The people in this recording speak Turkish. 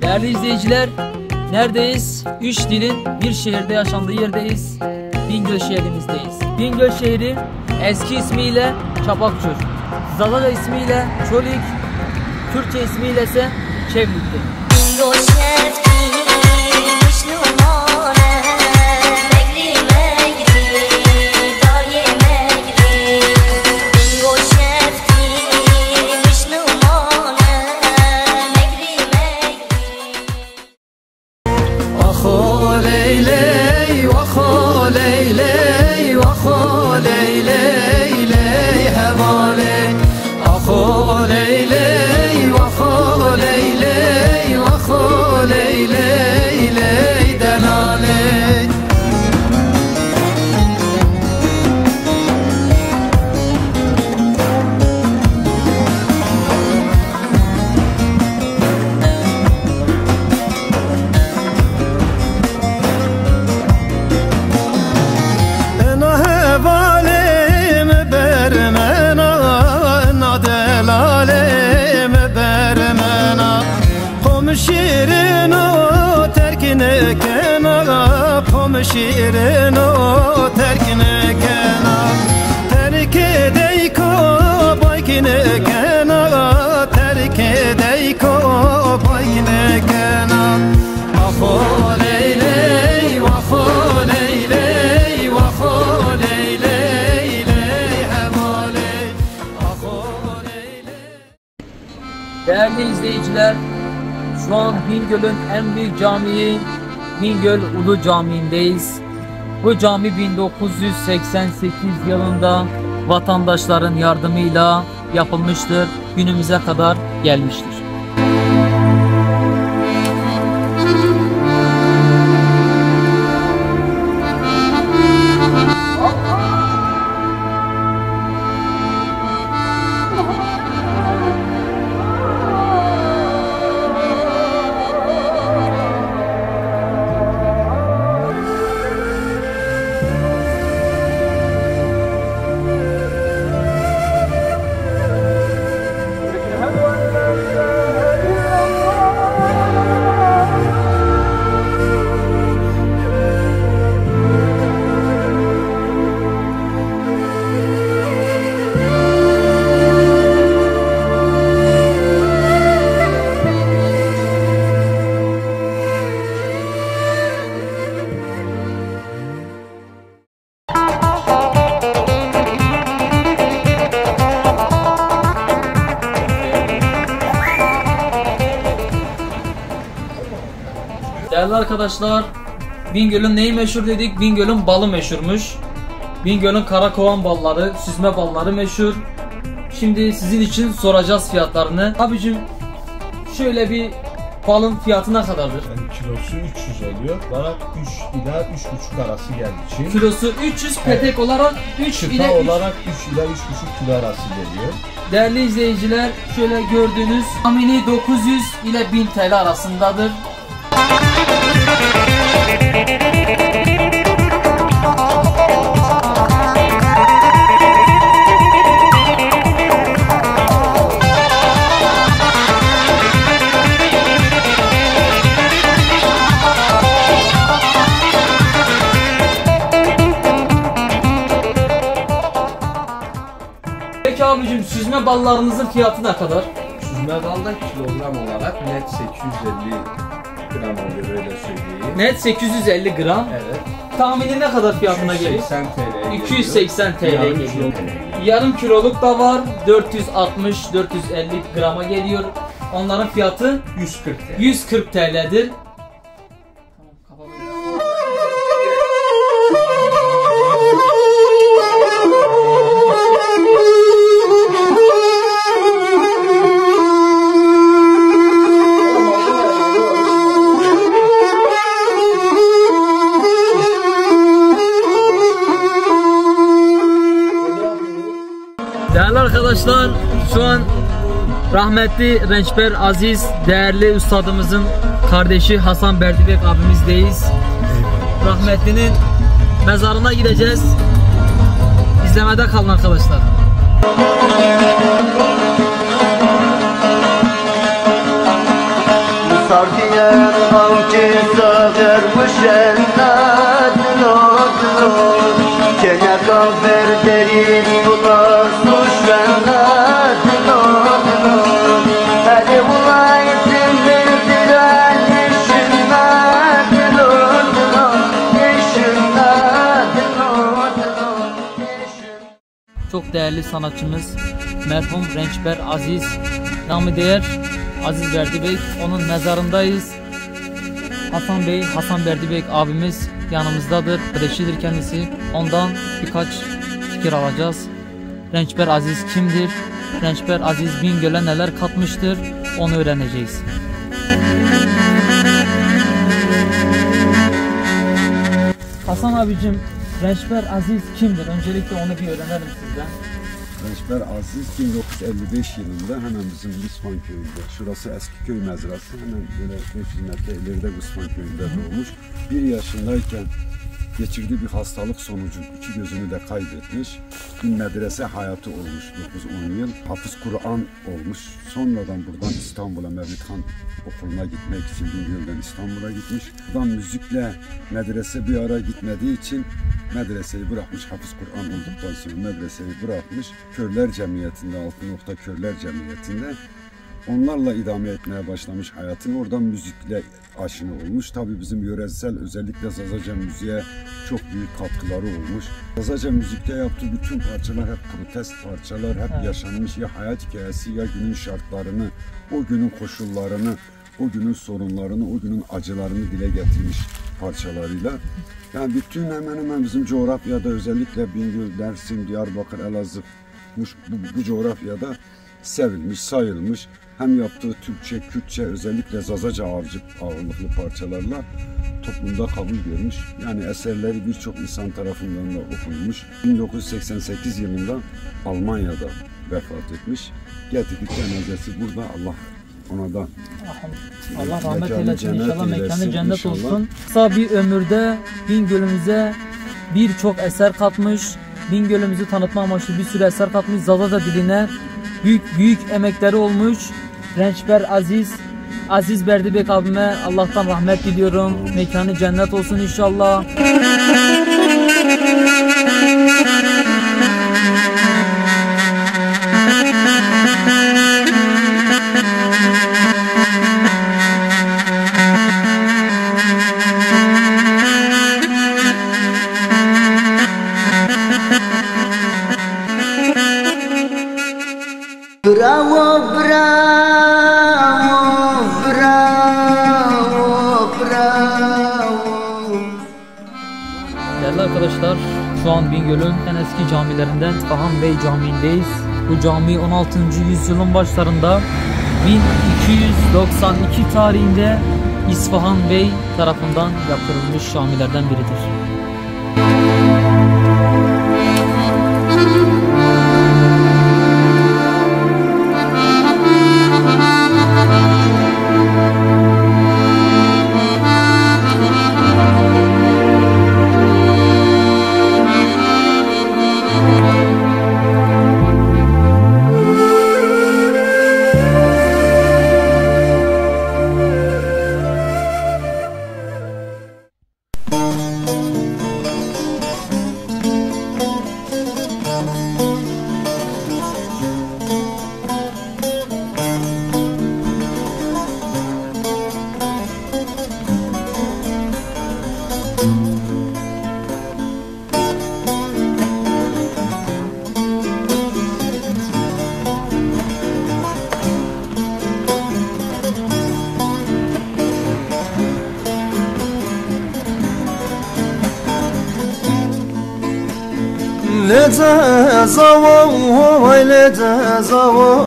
Değerli izleyiciler, neredeyiz? 3 dilin bir şehirde yaşandığı yerdeyiz. Bingöl şehrimizdeyiz. Bingöl şehri eski ismiyle Çapakçur, Zalaga ismiyle Çolik, Türkçe ismiyle ise Çevlik'tir. Şirin o terkine kenar terk edeyko baykine kenar terk edeyko baykine kenar vafo leyley vafo leyley vafo leyley hevaley vafo leyley. Değerli izleyiciler, şu an Bingöl'ün en büyük camii Bingöl Ulu Camii'ndeyiz. Bu cami 1988 yılında vatandaşların yardımıyla yapılmıştır. Günümüze kadar gelmiştir. Değerli arkadaşlar, Bingöl'ün neyi meşhur dedik? Bingöl'ün balı meşhurmuş. Bingöl'ün karakovan balları, süzme balları meşhur. Şimdi sizin için soracağız fiyatlarını. Abicim, şöyle bir balın fiyatı ne kadardır? Yani kilosu 300 oluyor. Bana 3 ila 3,5 arası geldiği için. Kilosu 300, petek olarak 3 ile 3. olarak 3 ila 3,5 kilo arası geliyor. Değerli izleyiciler, şöyle gördüğünüz tahmini 900 ile 1000 TL arasındadır. Peki abicim, süzme ballarınızın fiyatı ne kadar? Süzme balda kilogram olarak net 850 gram oluyor, öyle söyleyeyim. Net 850 gram. Evet. Tahmini ne kadar fiyatına geliyor? 280 TL. 280 TL geliyor. Yarım kiloluk da var. 460-450 grama geliyor. Onların fiyatı 140 TL'dir. Değerli arkadaşlar, şu an rahmetli Rençber Aziz, değerli üstadımızın kardeşi Hasan Berdibek abimizdeyiz. Rahmetlinin mezarına gideceğiz. İzlemede kalın arkadaşlar. Sardiyen amki sager müşennet Kene kafer derin bular suç vennet Hadi bulaydım bildiren işinnet Çok değerli sanatçımız merhum Rençber Aziz, namı değer Aziz Berdibek, onun mezarındayız. Hasan Berdibek abimiz yanımızdadır, reşidir kendisi. Ondan birkaç fikir alacağız. Rençber Aziz kimdir? Rençber Aziz Bingöl'e neler katmıştır? Onu öğreneceğiz. Hasan abicim, Rençber Aziz kimdir? Öncelikle onu bir öğrenelim sizden. Rençber Aziz 1955 yılında hemen bizim Gusman köyünde, şurası eski köy mezrası, hemen böyle 500 metre ileride Gusman köyünde doğmuş. 1 yaşındayken geçirdiği bir hastalık sonucu 2 gözünü de kaybetmiş. Bir medrese hayatı olmuş 9-10 yıl. Hafız Kur'an olmuş. Sonradan buradan İstanbul'a Mevlid Han okuluna gitmek için Bingöl'den İstanbul'a gitmiş. Buradan müzikle medrese bir ara gitmediği için medreseyi bırakmış. Hafız Kur'an olduktan sonra medreseyi bırakmış. Körler Cemiyeti'nde, Altınokta Körler Cemiyeti'nde onlarla idame etmeye başlamış hayatını. Oradan müzikle aşina olmuş. Tabii bizim yöresel, özellikle Zazaca müziğe çok büyük katkıları olmuş. Zazaca müzikte yaptığı bütün parçalar hep protest parçalar, hep yaşanmış ya hayat hikayesi ya günün şartlarını, o günün koşullarını, o günün sorunlarını, o günün acılarını dile getirmiş parçalarıyla. Yani bütün hemen bizim coğrafyada, özellikle Bingöl, Dersim, Diyarbakır, Elazığ, bu coğrafyada sevilmiş, sayılmış. Hem yaptığı Türkçe, Kürtçe, özellikle Zazaca ağırlıklı parçalarla toplumda kabul görmüş. Yani eserleri birçok insan tarafından da okunmuş. 1988 yılında Almanya'da vefat etmiş. Getirdik cenazesi burada. Allah ona da Allah rahmet eylesin, inşallah mekanı cennet olsun. Kısa bir ömürde Bingöl'ümüze birçok eser katmış. Bingöl'ümüzü tanıtma amaçlı bir sürü eser katmış. Zazaca diline büyük emekleri olmuş. Rençber Aziz Berdibek abime Allah'tan rahmet diliyorum. Mekanı cennet olsun inşallah. Bravo, bravo, bravo, bravo. Değerli arkadaşlar, şu an Bingöl'ün en eski camilerinden İsfahan Bey Camii'ndeyiz. Bu cami 16. yüzyılın başlarında 1292 tarihinde İsfahan Bey tarafından yaptırılmış camilerden biridir. Lece zavu, lece zavu